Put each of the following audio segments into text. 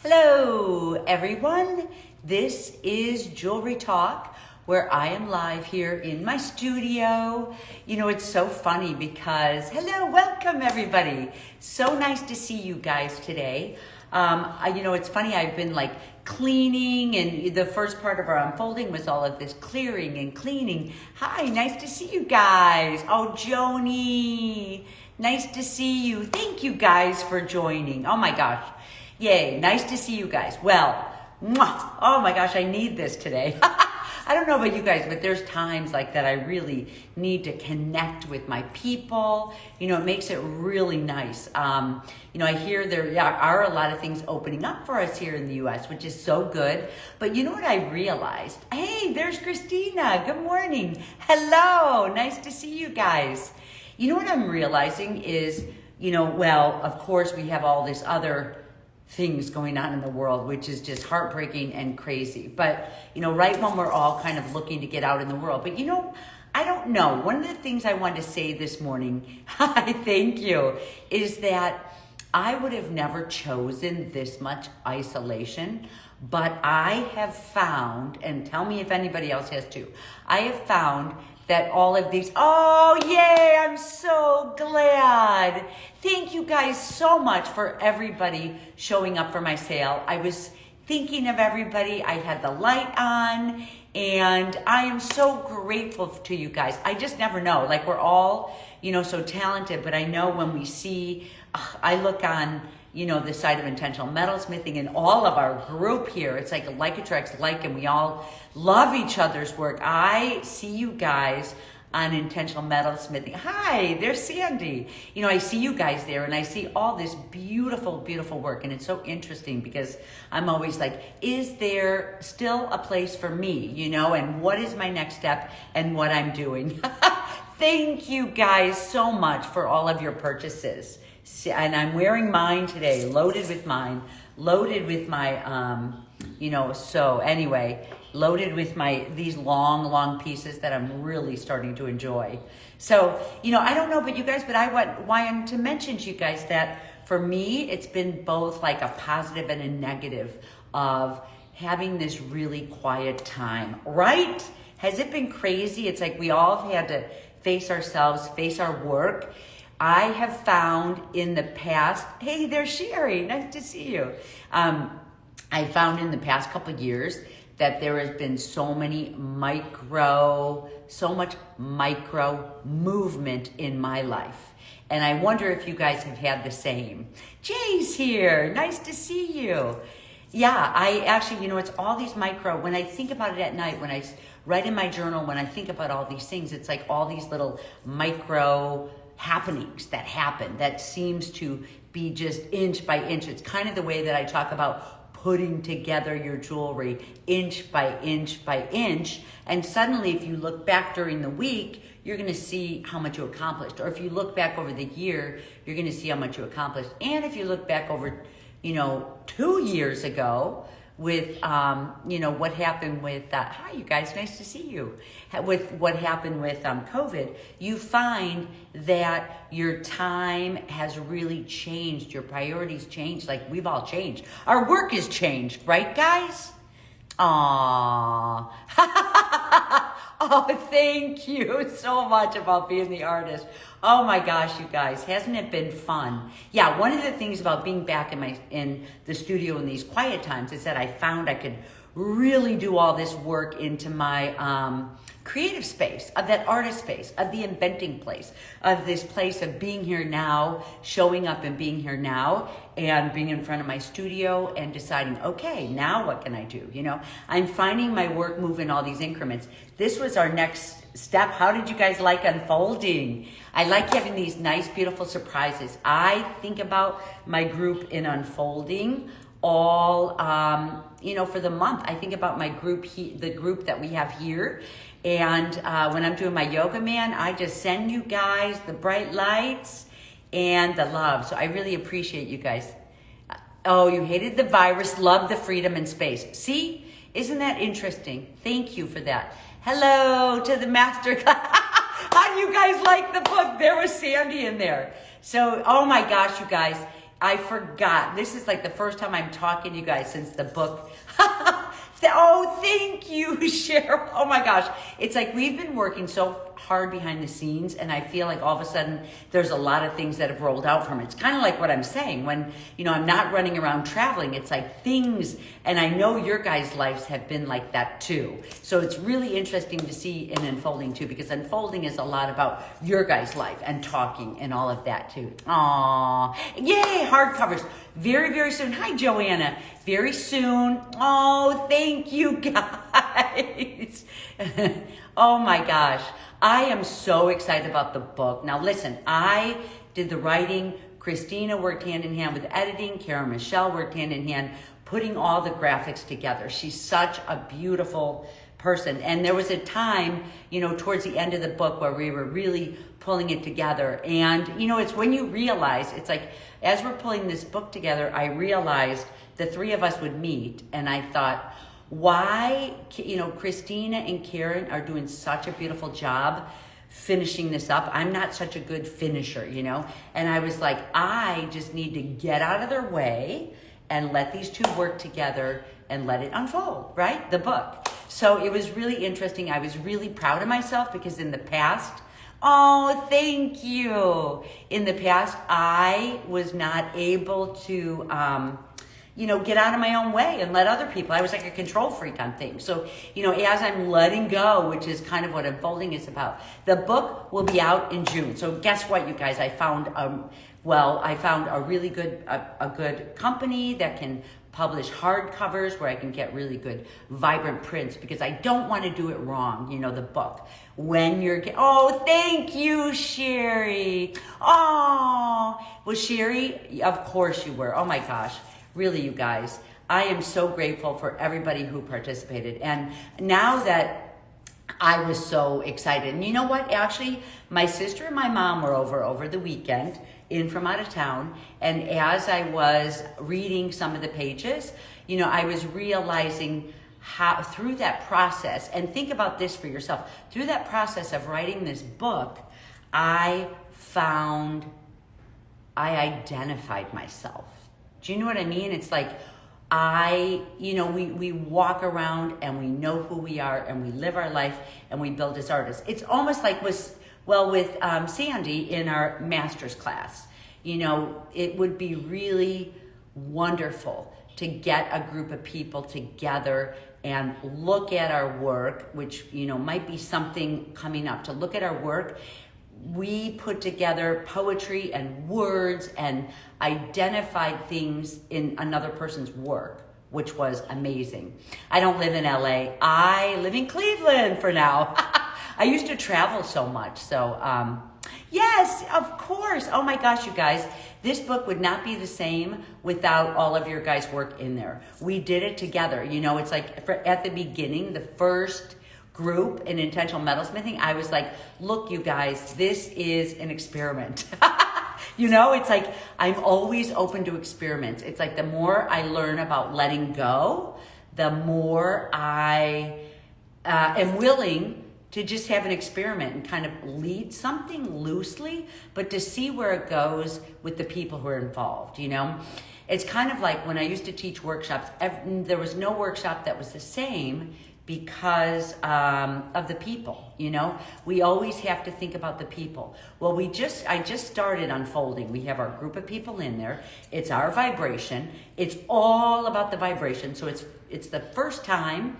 Hello, everyone. This is Jewelry Talk, where I am live here in my studio. You know, it's so funny because, hello, welcome everybody. So nice to see you guys today. It's funny, I've been like cleaning, and the first part of our unfolding was all of this clearing and cleaning. Hi, nice to see you guys. Oh, Joni, nice to see you. Thank you guys for joining. Oh my gosh. Yay, nice to see you guys. Well, oh my gosh, I need this today. I don't know about you guys, but there's times like that I really need to connect with my people. You know, it makes it really nice. I hear there are a lot of things opening up for us here in the U.S., which is so good. But you know what I realized? Hey, there's Christina. Good morning. Hello. Nice to see you guys. You know what I'm realizing is, of course we have all this other things going on in the world, which is just heartbreaking and crazy. But, right when we're all kind of looking to get out in the world. But, I don't know. One of the things I wanted to say this morning, thank you, is that I would have never chosen this much isolation. But I have found, and tell me if anybody else has too, I have found that all of these, oh yay, I'm so glad. Thank you guys so much for everybody showing up for my sale. I was thinking of everybody. I had the light on, and I am so grateful to you guys. I just never know. Like, we're all, so talented, but I know when we see, I look on, the side of intentional metalsmithing and all of our group here. It's like attracts like, and we all love each other's work. I see you guys on intentional metalsmithing. Hi, there's Sandy. I see you guys there, and I see all this beautiful, beautiful work. And it's so interesting because I'm always like, is there still a place for me, and what is my next step and what I'm doing? Thank you guys so much for all of your purchases. And I'm wearing mine today, loaded with my, loaded with these long pieces that I'm really starting to enjoy. So, I don't know about you guys, but I wanted to mention to you guys that for me, it's been both like a positive and a negative of having this really quiet time, right? Has it been crazy? It's like we all have had to face ourselves, face our work. I have found in the past, hey, there's Sherry, nice to see you. I found in the past couple of years that there has been so much micro movement in my life. And I wonder if you guys have had the same. Jay's here, nice to see you. Yeah, I actually, it's all these micro, when I think about it at night, when I write in my journal, when I think about all these things, it's like all these little micro happenings that happen that seems to be just inch by inch. It's kind of the way that I talk about putting together your jewelry inch by inch by inch. And suddenly, if you look back during the week, you're going to see how much you accomplished. Or if you look back over the year, you're going to see how much you accomplished. And if you look back over, 2 years ago, with what happened with hi you guys, nice to see you, with what happened with COVID, you find that your time has really changed, your priorities changed, like we've all changed, our work has changed, right guys? Aww. Oh, thank you so much about being the artist. Oh my gosh, you guys, hasn't it been fun? Yeah, one of the things about being back in the studio in these quiet times is that I found I could really do all this work into my creative space, of that artist space, of the inventing place, of this place of being here now, showing up and being here now, and being in front of my studio and deciding, okay, now what can I do? I'm finding my work move in all these increments. This was our next step. How did you guys like unfolding? I like having these nice, beautiful surprises. I think about my group in unfolding all, for the month. I think about my group, the group that we have here. And when I'm doing my yoga man, I just send you guys the bright lights and the love. So I really appreciate you guys. Oh, you hated the virus, loved the freedom and space. See, isn't that interesting? Thank you for that. Hello to the master class. How do you guys like the book? There was Sandy in there. So, oh my gosh, you guys, I forgot. This is like the first time I'm talking to you guys since the book. Oh, thank you, Cheryl. Oh my gosh. It's like we've been working so hard behind the scenes, and I feel like all of a sudden there's a lot of things that have rolled out from it. It's kind of like what I'm saying when, I'm not running around traveling. It's like things, and I know your guys' lives have been like that too. So it's really interesting to see in Unfolding too, because Unfolding is a lot about your guys' life and talking and all of that too. Aww. Yay, hardcovers. Very, very soon. Hi, Joanna. Very soon. Oh, thank you guys. Oh my gosh. I am so excited about the book. Now listen, I did the writing. Christina worked hand in hand with editing. Karen Michelle worked hand in hand putting all the graphics together. She's such a beautiful person. And there was a time, towards the end of the book where we were really pulling it together. And, it's when you realize, it's like, as we're pulling this book together, I realized the three of us would meet. And I thought, why, Christina and Karen are doing such a beautiful job finishing this up. I'm not such a good finisher, and I was like, I just need to get out of their way and let these two work together and let it unfold, right? The book. So it was really interesting. I was really proud of myself because in the past, oh, thank you. In the past, I was not able to, get out of my own way and let other people. I was like a control freak on things. So, as I'm letting go, which is kind of what Unfolding is about, the book will be out in June. So guess what, you guys? I found, a really good, a good company that can publish hardcovers where I can get really good, vibrant prints because I don't want to do it wrong, the book. When you're, oh, thank you, Sherry. Oh, well, Sherry, of course you were. Oh my gosh. Really, you guys, I am so grateful for everybody who participated. And now that I was so excited, and you know what? Actually, my sister and my mom were over the weekend in from out of town. And as I was reading some of the pages, I was realizing how through that process, and think about this for yourself, through that process of writing this book, I identified myself. Do you know what I mean? It's like we walk around and we know who we are and we live our life and we build as artists. It's almost like with Sandy in our master's class. It would be really wonderful to get a group of people together and look at our work, which, might be something coming up, to look at our work. We put together poetry and words and identified things in another person's work, which was amazing. I don't live in LA. I live in Cleveland for now. I used to travel so much. So, yes, of course. Oh my gosh, you guys, this book would not be the same without all of your guys' work in there. We did it together. It's like at the beginning, the first group in intentional metalsmithing, I was like, look, you guys, this is an experiment. It's like I'm always open to experiments. It's like the more I learn about letting go, the more I am willing to just have an experiment and kind of lead something loosely, but to see where it goes with the people who are involved, It's kind of like when I used to teach workshops, there was no workshop that was the same because of the people, We always have to think about the people. Well, I just started Unfolding. We have our group of people in there. It's our vibration. It's all about the vibration. So it's the first time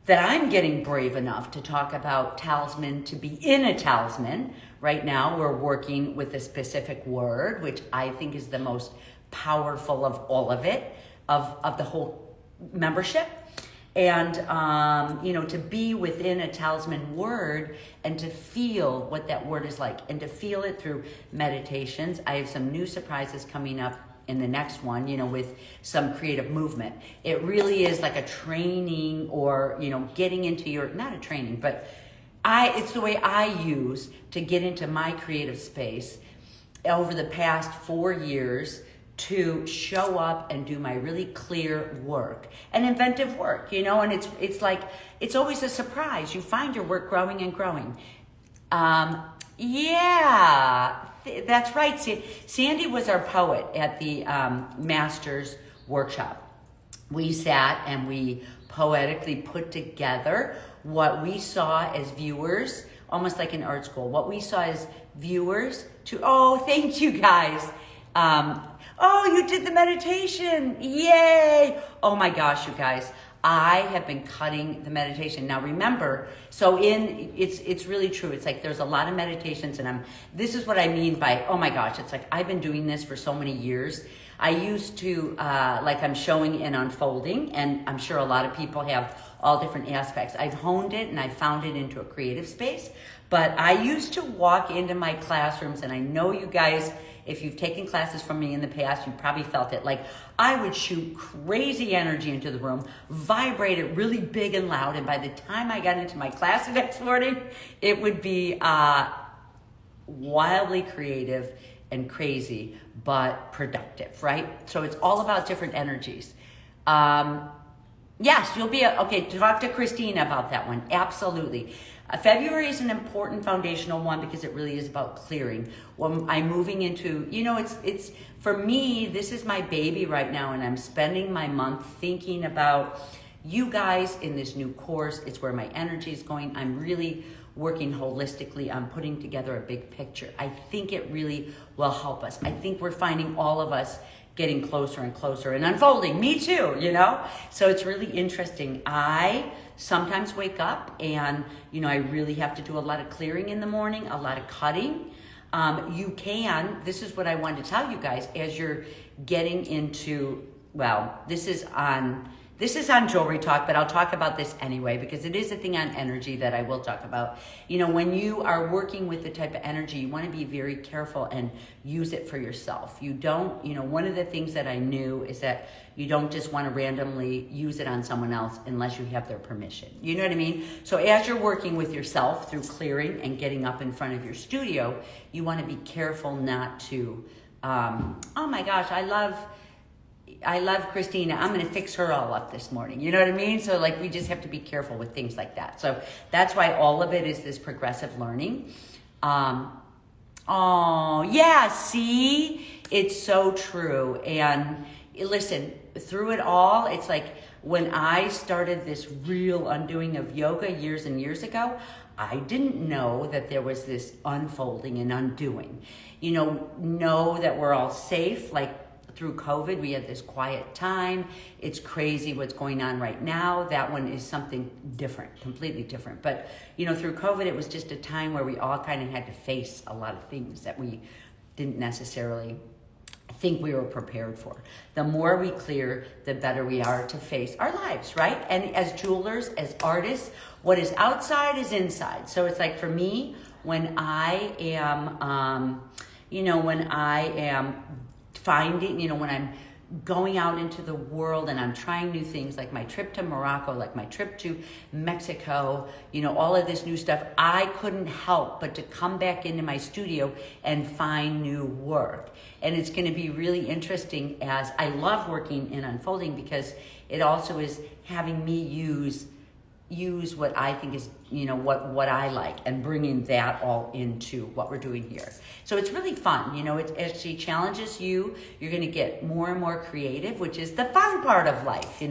that I'm getting brave enough to talk about talisman, to be in a talisman. Right now, we're working with a specific word, which I think is the most powerful of all of it, of the whole membership. And, to be within a talisman word and to feel what that word is like and to feel it through meditations. I have some new surprises coming up in the next one, with some creative movement. It really is like a training or, getting into not a training, but it's the way I use to get into my creative space over the past 4 years to show up and do my really clear work and inventive work, and it's like, it's always a surprise. You find your work growing and growing. Yeah, That's right. Sandy was our poet at the Masters workshop. We sat and we poetically put together what we saw as viewers, almost like in art school, what we saw as viewers thank you guys. You did the meditation. Yay. Oh my gosh, you guys. I have been cutting the meditation. Now remember, it's really true. It's like there's a lot of meditations and this is what I mean by, oh my gosh, it's like I've been doing this for so many years. I used to, like I'm showing in unfolding, and I'm sure a lot of people have all different aspects. I've honed it and I found it into a creative space, but I used to walk into my classrooms, and I know you guys, if you've taken classes from me in the past, you probably felt it. Like I would shoot crazy energy into the room, vibrate it really big and loud. And by the time I got into my class the next morning, it would be wildly creative and crazy, but productive, right? So it's all about different energies. Yes, you'll be, okay, talk to Christina about that one. Absolutely. February is an important foundational one because it really is about clearing. When I'm moving into, it's for me, this is my baby right now, and I'm spending my month thinking about you guys in this new course. It's where my energy is going. I'm really working holistically on putting together a big picture. I think it really will help us. I think we're finding all of us getting closer and closer and unfolding. Me too, So it's really interesting. I sometimes wake up and, I really have to do a lot of clearing in the morning, a lot of cutting. This is what I wanted to tell you guys as you're getting into, this is on Jewelry Talk, but I'll talk about this anyway because it is a thing on energy that I will talk about. When you are working with the type of energy, you want to be very careful and use it for yourself. You don't, one of the things that I knew is that you don't just want to randomly use it on someone else unless you have their permission. You know what I mean? So as you're working with yourself through clearing and getting up in front of your studio, you want to be careful not to, oh my gosh, I love Christina. I'm going to fix her all up this morning. You know what I mean? So we just have to be careful with things like that. So that's why all of it is this progressive learning. See, it's so true. And listen, through it all, it's like when I started this real undoing of yoga years and years ago, I didn't know that there was this unfolding and undoing. Know that we're all safe. Through COVID, we had this quiet time. It's crazy what's going on right now. That one is something different, completely different. But, through COVID, it was just a time where we all kind of had to face a lot of things that we didn't necessarily think we were prepared for. The more we clear, the better we are to face our lives, right? And as jewelers, as artists, what is outside is inside. So it's like for me, when I am, finding, when I'm going out into the world and I'm trying new things, like my trip to Morocco, like my trip to Mexico, all of this new stuff, I couldn't help but to come back into my studio and find new work. And it's going to be really interesting as I love working in unfolding because it also is having me use what I think is, what I like and bringing that all into what we're doing here. So it's really fun. As she challenges you, you're going to get more and more creative, which is the fun part of life,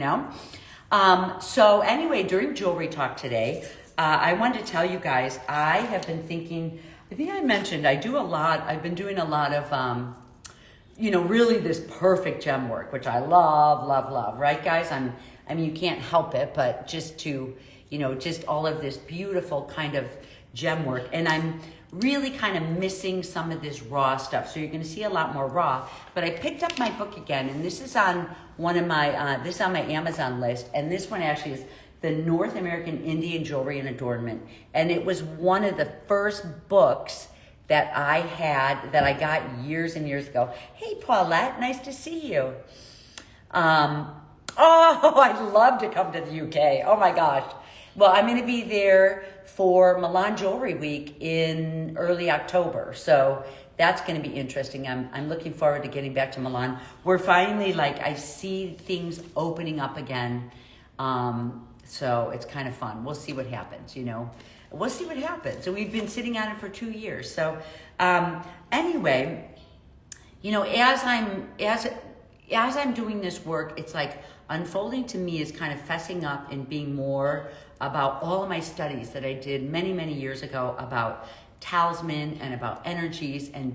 So anyway, during Jewelry Talk today, I wanted to tell you guys, I have been thinking, I think I mentioned, I've been doing a lot of, really this perfect gem work, which I love, love, love. Right, guys? You can't help it, but just to, just all of this beautiful kind of gem work. And I'm really kind of missing some of this raw stuff. So you're going to see a lot more raw. But I picked up my book again, and this is on one of my, this is on my Amazon list. And this one actually is the North American Indian Jewelry and Adornment. And it was one of the first books that I had, that I got years and years ago. Hey, Paulette, nice to see you. I'd love to come to the UK. Oh my gosh. Well, I'm going to be there for Milan Jewelry Week in early October. So that's going to be interesting. I'm looking forward to getting back to Milan. We're finally I see things opening up again. So it's kind of fun. We'll see what happens, we'll see what happens. So we've been sitting on it for 2 years. So anyway, you know, as I'm doing this work, it's like unfolding to me is kind of fessing up and being more about all of my studies that I did many, many years ago about talisman and about energies, and,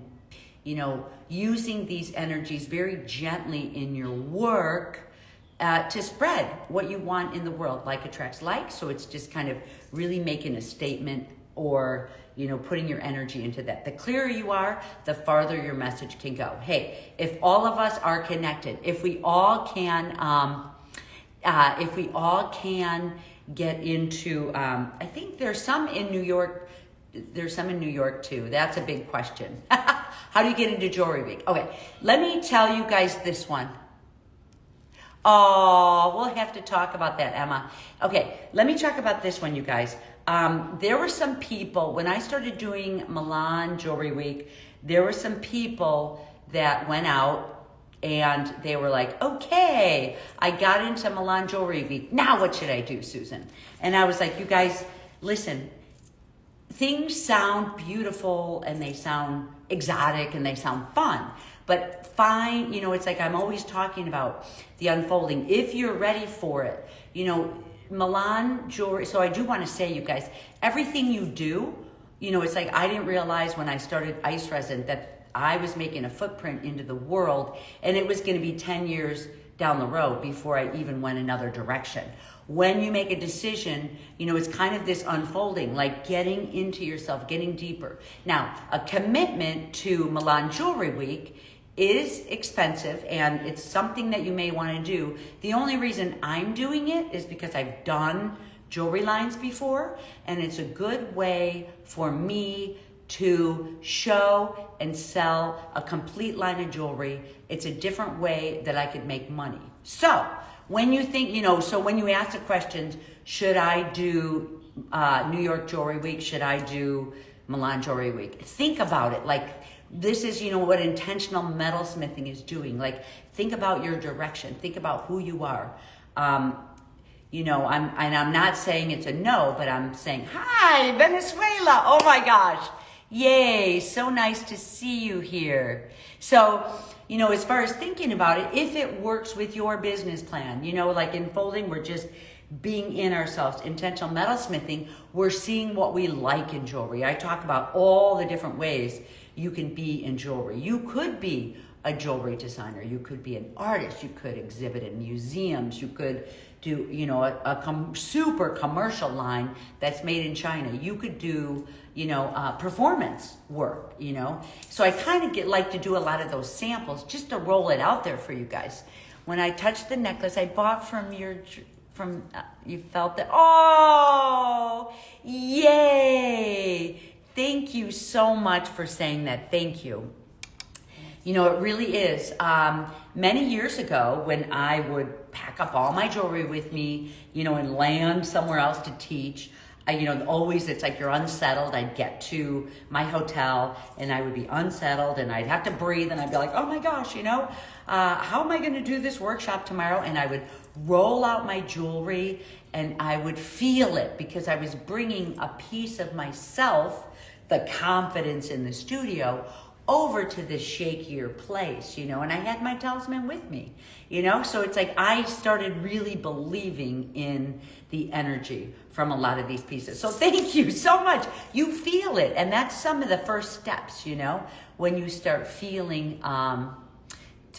you know, using these energies very gently in your work to spread what you want in the world. Like attracts like, so it's just kind of really making a statement, or, you know, putting your energy into that. The clearer you are, the farther your message can go. Hey, if all of us are connected, if we all can get into, I think there's some in New York. There's some in New York too. That's a big question. How do you get into Jewelry Week? Okay, let me tell you guys this one. Oh, we'll have to talk about that, Emma. Okay, let me talk about this one, you guys. There were some people, when I started doing Milan Jewelry Week, there were some people that went out and they were like, okay, I got into Milan Jewelry Week. Now what should I do, Susan? And I was like, you guys, listen, things sound beautiful and they sound exotic and they sound fun. But fine, you know, it's like I'm always talking about the unfolding. If you're ready for it, you know, Milan jewelry. So I do want to say, you guys, everything you do, you know, it's like I didn't realize when I started ice resin that I was making a footprint into the world, and it was going to be 10 years down the road before I even went another direction. When you make a decision, you know, it's kind of this unfolding, like getting into yourself, getting deeper. Now, a commitment to Milan Jewelry Week is expensive, and it's something that you may want to do. The only reason I'm doing it is because I've done jewelry lines before, and it's a good way for me to show and sell a complete line of jewelry. It's a different way that I could make money. So when you think, you know, so when you ask the questions, should I do New York Jewelry Week? Should I do Milan Jewelry Week? Think about it. Like, this is, you know, what intentional metalsmithing is doing. Like, think about your direction. Think about who you are. You know, I'm not saying it's a no, but I'm saying, hi, Venezuela. Oh my gosh. Yay. So nice to see you here. So, you know, as far as thinking about it, if it works with your business plan, you know, like in folding, we're just being in ourselves. Intentional metalsmithing, we're seeing what we like in jewelry. I talk about all the different ways you can be in jewelry. You could be a jewelry designer. You could be an artist. You could exhibit in museums. You could do, you know, a super commercial line that's made in China. You could do, you know, performance work, you know. So I kind of like to do a lot of those samples just to roll it out there for you guys. When I touched the necklace I bought from you felt that, oh, yay. Thank you so much for saying that. Thank you. You know, it really is. Many years ago, when I would pack up all my jewelry with me, you know, and land somewhere else to teach, you know, always it's like you're unsettled. I'd get to my hotel and I would be unsettled and I'd have to breathe and I'd be like, oh my gosh, you know, how am I going to do this workshop tomorrow? And I would roll out my jewelry and I would feel it because I was bringing a piece of myself, the confidence in the studio, over to this shakier place, you know, and I had my talisman with me, you know, so it's like I started really believing in the energy from a lot of these pieces. So thank you so much. You feel it, and that's some of the first steps, you know, when you start feeling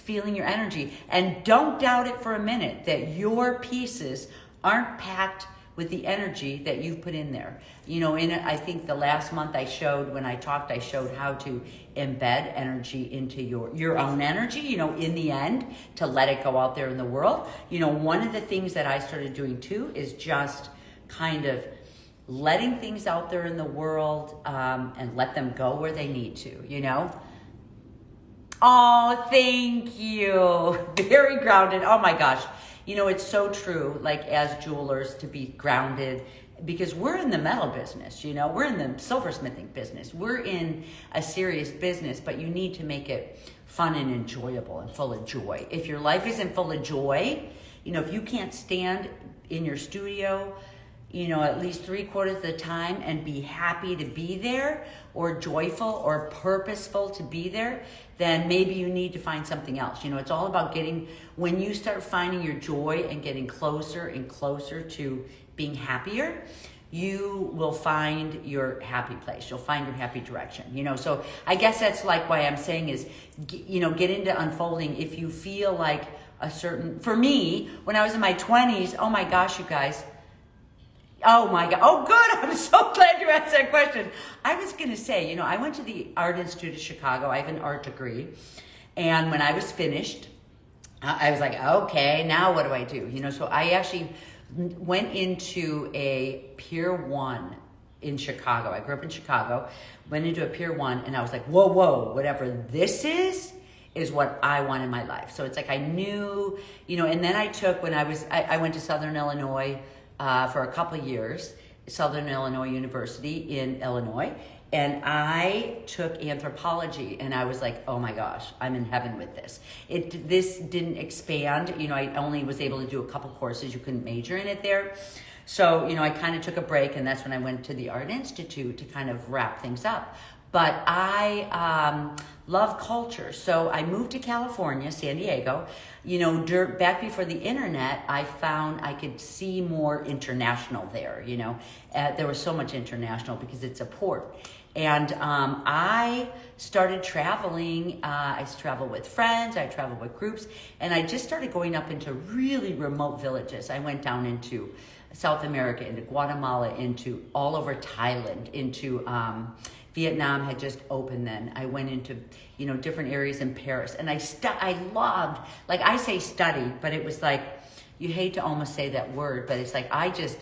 your energy. And don't doubt it for a minute that your pieces aren't packed with the energy that you've put in there. You know, I think the last month I showed how to embed energy into your own energy, you know, in the end, to let it go out there in the world. You know, one of the things that I started doing too is just kind of letting things out there in the world and let them go where they need to, you know. Oh, thank you. Very grounded. Oh my gosh. You know, it's so true, like as jewelers, to be grounded, because we're in the metal business, you know, we're in the silversmithing business. We're in a serious business, but you need to make it fun and enjoyable and full of joy. If your life isn't full of joy, you know, if you can't stand in your studio at least 3/4 of the time and be happy to be there, or joyful or purposeful to be there, then maybe you need to find something else. It's all about when you start finding your joy and getting closer and closer to being happier, you will find your happy place. You'll find your happy direction, So I guess that's like why I'm saying is, get into unfolding. If you feel like for me, when I was in my 20s, oh my gosh, you guys, oh my God. Oh, good. I'm so glad you asked that question. I was going to say, I went to the Art Institute of Chicago. I have an art degree. And when I was finished, I was like, okay, now what do I do? So I actually went into a Pier 1 in Chicago. I grew up in Chicago, went into a Pier 1, and I was like, whoa, whatever this is what I want in my life. So it's like I knew, and then I went to Southern Illinois for a couple of years, Southern Illinois University in Illinois, and I took anthropology, and I was like, oh my gosh, I'm in heaven with this. This didn't expand, I only was able to do a couple courses. You couldn't major in it there. So, I kind of took a break, and that's when I went to the Art Institute to kind of wrap things up. But I love culture. So I moved to California, San Diego. Back before the internet, I found I could see more international there, There was so much international because it's a port. And I started traveling. I travel with friends, I travel with groups, and I just started going up into really remote villages. I went down into South America, into Guatemala, into all over Thailand, into Vietnam had just opened then. I went into, different areas in Paris, and I loved, like I say study, but it was like, you hate to almost say that word, but it's like I just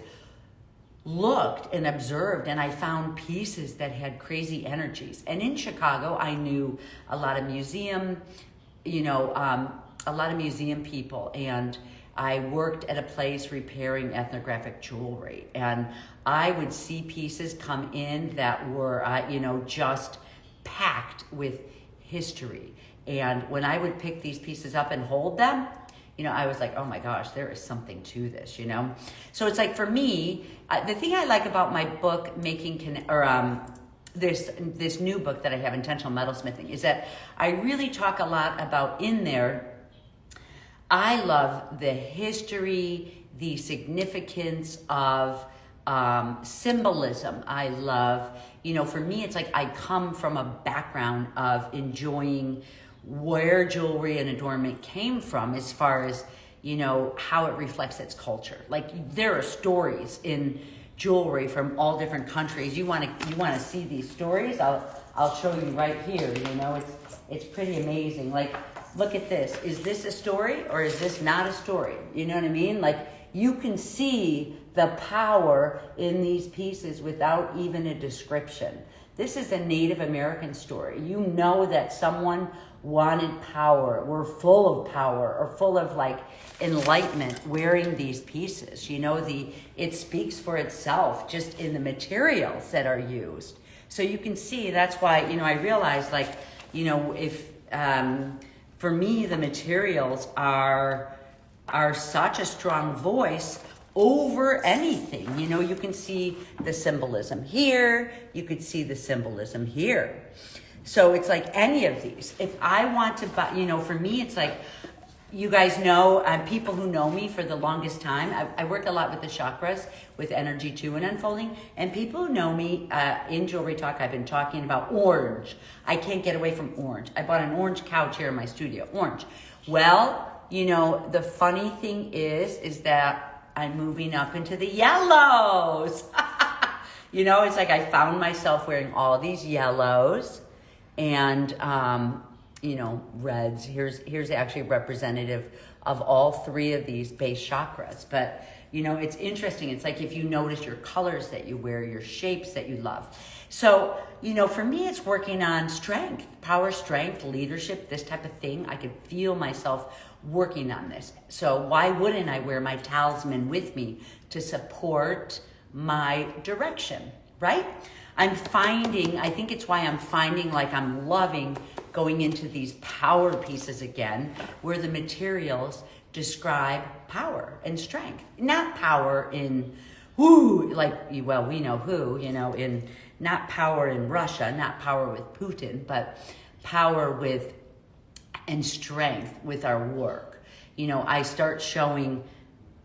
looked and observed, and I found pieces that had crazy energies. And in Chicago, I knew a lot of museum people, and I worked at a place repairing ethnographic jewelry, and I would see pieces come in that were, just packed with history. And when I would pick these pieces up and hold them, I was like, oh my gosh, there is something to this, So it's like, for me, the thing I like about my book, this new book that I have, Intentional Metalsmithing, is that I really talk a lot about in there. I love the history, the significance of symbolism. I love, for me, it's like I come from a background of enjoying where jewelry and adornment came from, as far as, how it reflects its culture. Like, there are stories in jewelry from all different countries. You want to see these stories? I'll show you right here. It's pretty amazing. Like, look at this. Is this a story or is this not a story? You know what I mean? Like, you can see the power in these pieces without even a description. This is a Native American story. You know that someone wanted power, were full of power, or full of like enlightenment wearing these pieces. It speaks for itself just in the materials that are used. So you can see, that's why, I realized, like, if, for me, the materials are such a strong voice over anything. You can see the symbolism here, you could see the symbolism here. So it's like any of these. If I want to buy, for me, it's like, you guys know, people who know me for the longest time, I work a lot with the chakras, with energy too, and unfolding. And people who know me in Jewelry Talk, I've been talking about orange. I can't get away from orange. I bought an orange couch here in my studio, orange. Well, the funny thing is that I'm moving up into the yellows. It's like I found myself wearing all these yellows and, reds. Here's actually representative of all three of these base chakras. But, it's interesting. It's like, if you notice your colors that you wear, your shapes that you love. So, for me, it's working on strength, power, strength, leadership, this type of thing. I could feel myself working on this. So why wouldn't I wear my talisman with me to support my direction, right? I think it's why I'm finding like I'm loving going into these power pieces again, where the materials describe power and strength. Not power in whoo, like, well, we know who, you know, in not power in Russia, not power with Putin, but power with and strength with our work. You know, I start showing,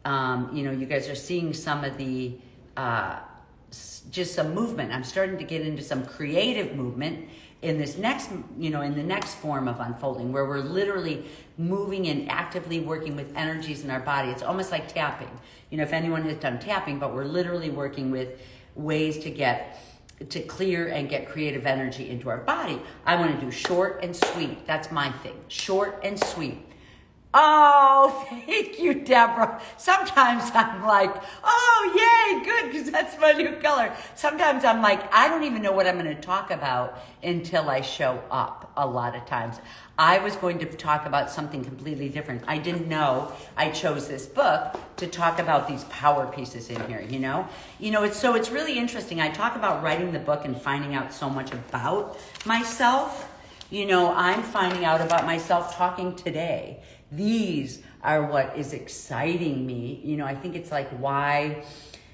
you know, you guys are seeing some of the, just some movement. I'm starting to get into some creative movement in this next, you know, in the next form of unfolding, where we're literally moving and actively working with energies in our body. It's almost like tapping. You know, if anyone has done tapping, but we're literally working with ways to clear and get creative energy into our body. I want to do short and sweet. That's my thing. Short and sweet. Oh, thank you, Deborah. Sometimes I'm like, oh, yay, good, because that's my new color. Sometimes I'm like, I don't even know what I'm going to talk about until I show up a lot of times. I was going to talk about something completely different. I didn't know I chose this book to talk about these power pieces in here, you know? You know, it's really interesting. I talk about writing the book and finding out so much about myself. You know, I'm finding out about myself talking today. These are what is exciting me. You know, I think it's like why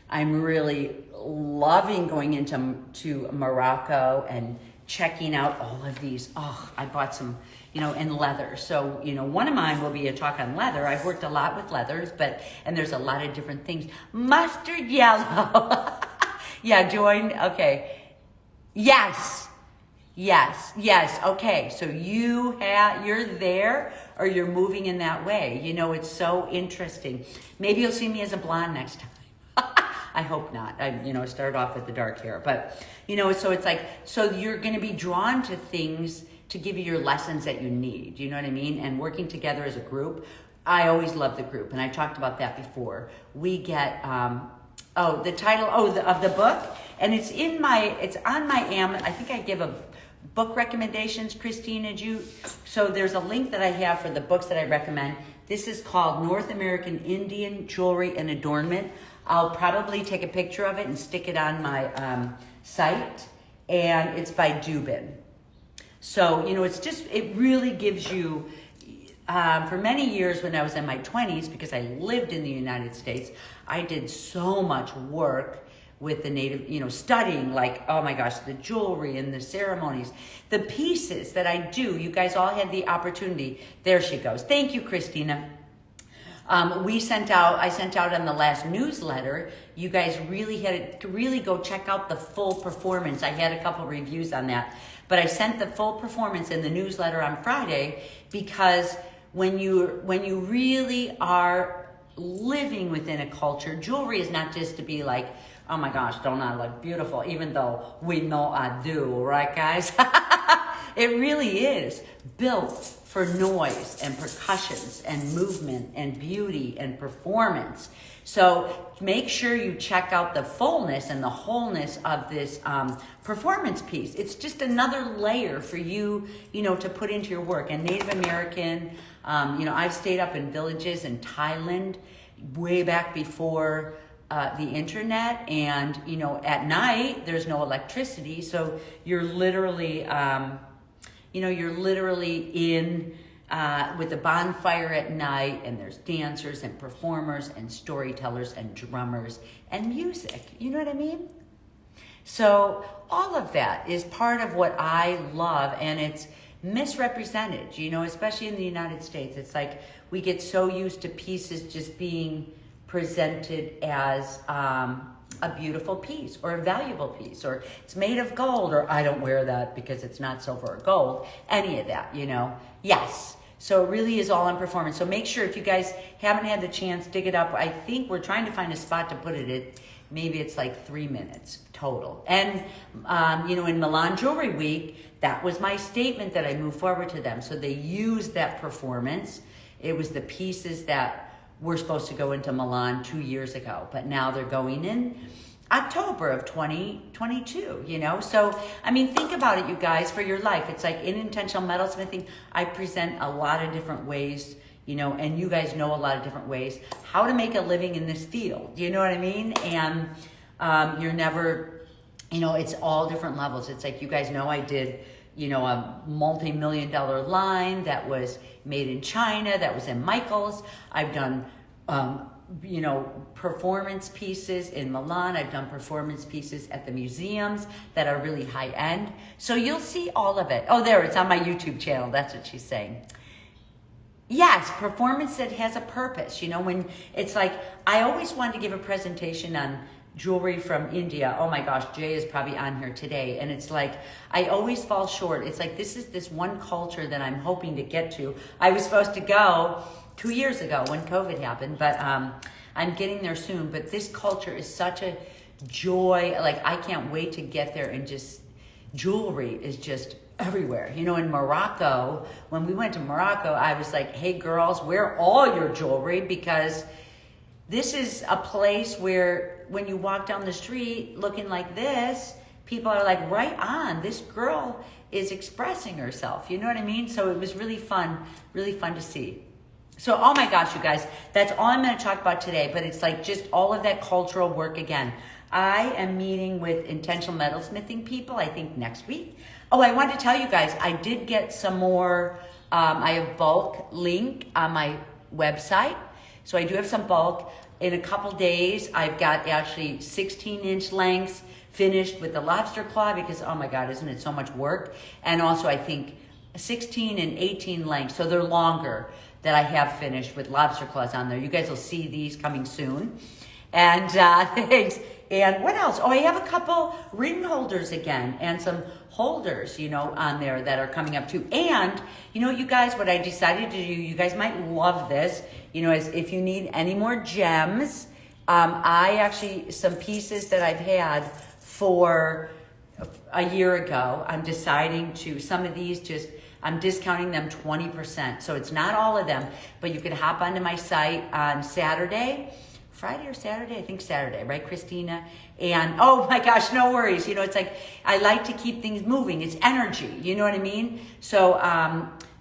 I'm really loving going to Morocco and checking out all of these. Oh, I bought some, you know, in leather. So, you know, one of mine will be a talk on leather. I've worked a lot with leathers, and there's a lot of different things. Mustard yellow. Yeah, join. Okay. Yes. Okay. So you're there, or you're moving in that way. You know, it's so interesting. Maybe you'll see me as a blonde next time. I hope not. I started off with the dark hair, but you know, so it's like, so you're going to be drawn to things to give you your lessons that you need. You know what I mean? And working together as a group. I always love the group, and I talked about that before. We get the title of the book, and it's on my Amazon. I think I give a book recommendations, Christina. So there's a link that I have for the books that I recommend. This is called North American Indian Jewelry and Adornment. I'll probably take a picture of it and stick it on my site, and it's by Dubin. So, you know, it really gives you, for many years when I was in my 20s, because I lived in the United States, I did so much work with the native, you know, studying, like, oh my gosh, the jewelry and the ceremonies, the pieces that I do. You guys all had the opportunity. There she goes. Thank you, Christina. I sent out on the last newsletter. You guys really had to really go check out the full performance. I had a couple reviews on that, but I sent the full performance in the newsletter on Friday, because when you really are living within a culture, jewelry is not just to be like, oh my gosh, don't I look beautiful? Even though we know I do, right, guys? It really is built for noise and percussions and movement and beauty and performance. So make sure you check out the fullness and the wholeness of this performance piece. It's just another layer for you, you know, to put into your work. And Native American, you know, I've stayed up in villages in Thailand way back before the internet, and you know, at night there's no electricity, so you're literally in with a bonfire at night, and there's dancers and performers and storytellers and drummers and music. You know what I mean? So all of that is part of what I love, and it's misrepresented, you know, especially in the United States. It's like we get so used to pieces just being presented as a beautiful piece or a valuable piece, or it's made of gold, or I don't wear that because it's not silver or gold, any of that, you know. Yes. So it really is all on performance. So make sure, if you guys haven't had the chance, dig it up. I think we're trying to find a spot to put it at. Maybe it's like 3 minutes total. And, you know, in Milan Jewelry Week, that was my statement that I moved forward to them. So they used that performance. It was the pieces that were supposed to go into Milan 2 years ago, but now they're going in October of 2022, you know? So, I mean, think about it, you guys, for your life. It's like in intentional metalsmithing, I present a lot of different ways, you know, and you guys know a lot of different ways how to make a living in this field. You know what I mean? And you're never, you know, it's all different levels. It's like, you guys know I did, you know, a multi-million-dollar line that was made in China, that was in Michael's. I've done performance pieces in Milan. I've done performance pieces at the museums that are really high end. So you'll see all of it. Oh, there, it's on my YouTube channel. That's what she's saying. Yes, performance that has a purpose. When it's like, I always wanted to give a presentation on jewelry from India. Oh my gosh, Jay is probably on here today. And it's like, I always fall short. It's like, this is this one culture that I'm hoping to get to. I was supposed to go 2 years ago when COVID happened, but I'm getting there soon. But this culture is such a joy. Like, I can't wait to get there, and just jewelry is just everywhere. In Morocco, when we went to Morocco, I was like, hey girls, wear all your jewelry, because this is a place where when you walk down the street looking like this, people are like, right on, this girl is expressing herself. You know what I mean? So it was really fun to see. So, oh my gosh, you guys, that's all I'm going to talk about today. But it's like just all of that cultural work again. I am meeting with intentional metalsmithing people, I think next week. Oh, I wanted to tell you guys, I did get some more, I have bulk link on my website. So I do have some bulk. In a couple days, I've got actually 16-inch lengths finished with the lobster claw, because, oh my God, isn't it so much work? And also I think 16 and 18 lengths, so they're longer, that I have finished with lobster claws on there. You guys will see these coming soon. And thanks. And what else? Oh, I have a couple ring holders again, and some holders, on there that are coming up too. And, you guys, what I decided to do, you guys might love this, is if you need any more gems, some pieces that I've had for a year ago, I'm deciding to, some of these I'm discounting them 20%. So it's not all of them, but you can hop onto my site on Friday or Saturday? I think Saturday, right, Christina? And oh my gosh, no worries. It's like, I like to keep things moving. It's energy, you know what I mean? So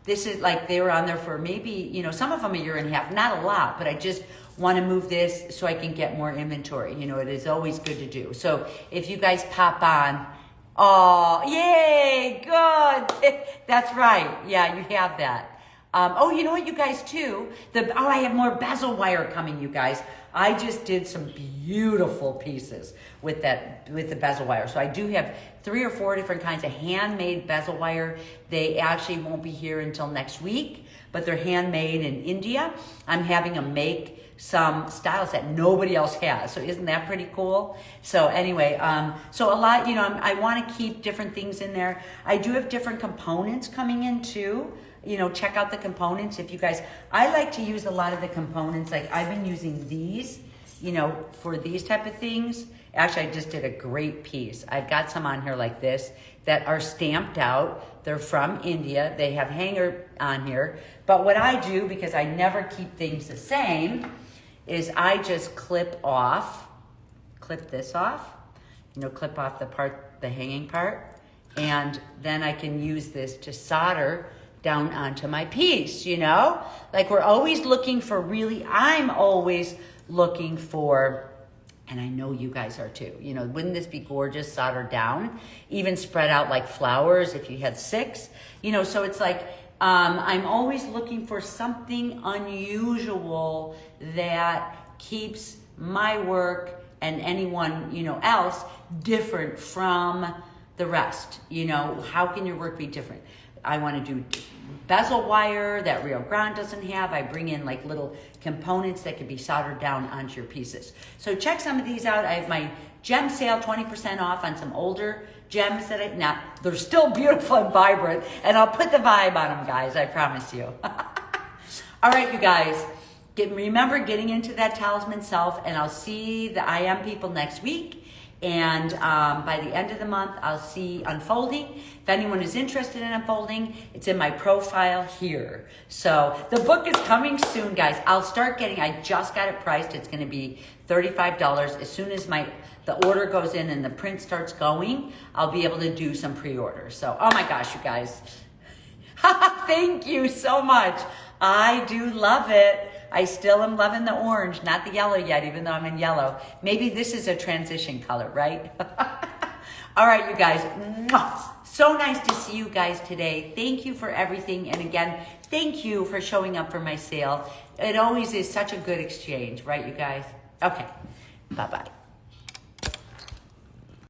this is like, they were on there for maybe, some of them a year and a half, not a lot, but I just want to move this so I can get more inventory. It is always good to do. So if you guys pop on, oh, yay, good. That's right. Yeah, you have that. You know what, you guys, too? I have more bezel wire coming, you guys. I just did some beautiful pieces with the bezel wire. So I do have 3 or 4 different kinds of handmade bezel wire. They actually won't be here until next week, but they're handmade in India. I'm having them make some styles that nobody else has. So isn't that pretty cool? So anyway, so a lot, I want to keep different things in there. I do have different components coming in too. Check out the components if you guys, I like to use a lot of the components. Like I've been using these, for these type of things. Actually, I just did a great piece. I've got some on here like this that are stamped out. They're from India. They have hanger on here. But what I do, because I never keep things the same, is I just clip this off, clip off the hanging part. And then I can use this to solder down onto my piece, like we're always looking for I'm always looking for, and I know you guys are too, wouldn't this be gorgeous soldered down, even spread out like flowers if you had 6, so it's like, I'm always looking for something unusual that keeps my work and anyone, else different from the rest. How can your work be different? I want to do bezel wire that Rio Grande doesn't have. I bring in like little components that can be soldered down onto your pieces. So check some of these out. I have my gem sale, 20% off on some older gems that now they're still beautiful and vibrant, and I'll put the vibe on them, guys. I promise you. All right, you guys. Remember getting into that talisman self, and I'll see the I Am people next week. And by the end of the month, I'll see unfolding. If anyone is interested in unfolding, it's in my profile here. So the book is coming soon, guys. I'll start I just got it priced. It's going to be $35. As soon as the order goes in and the print starts going, I'll be able to do some pre-orders. So, oh my gosh, you guys. Thank you so much. I do love it. I still am loving the orange, not the yellow yet, even though I'm in yellow. Maybe this is a transition color, right? All right, you guys. Mwah. So nice to see you guys today. Thank you for everything. And again, thank you for showing up for my sale. It always is such a good exchange, right, you guys? Okay, bye-bye.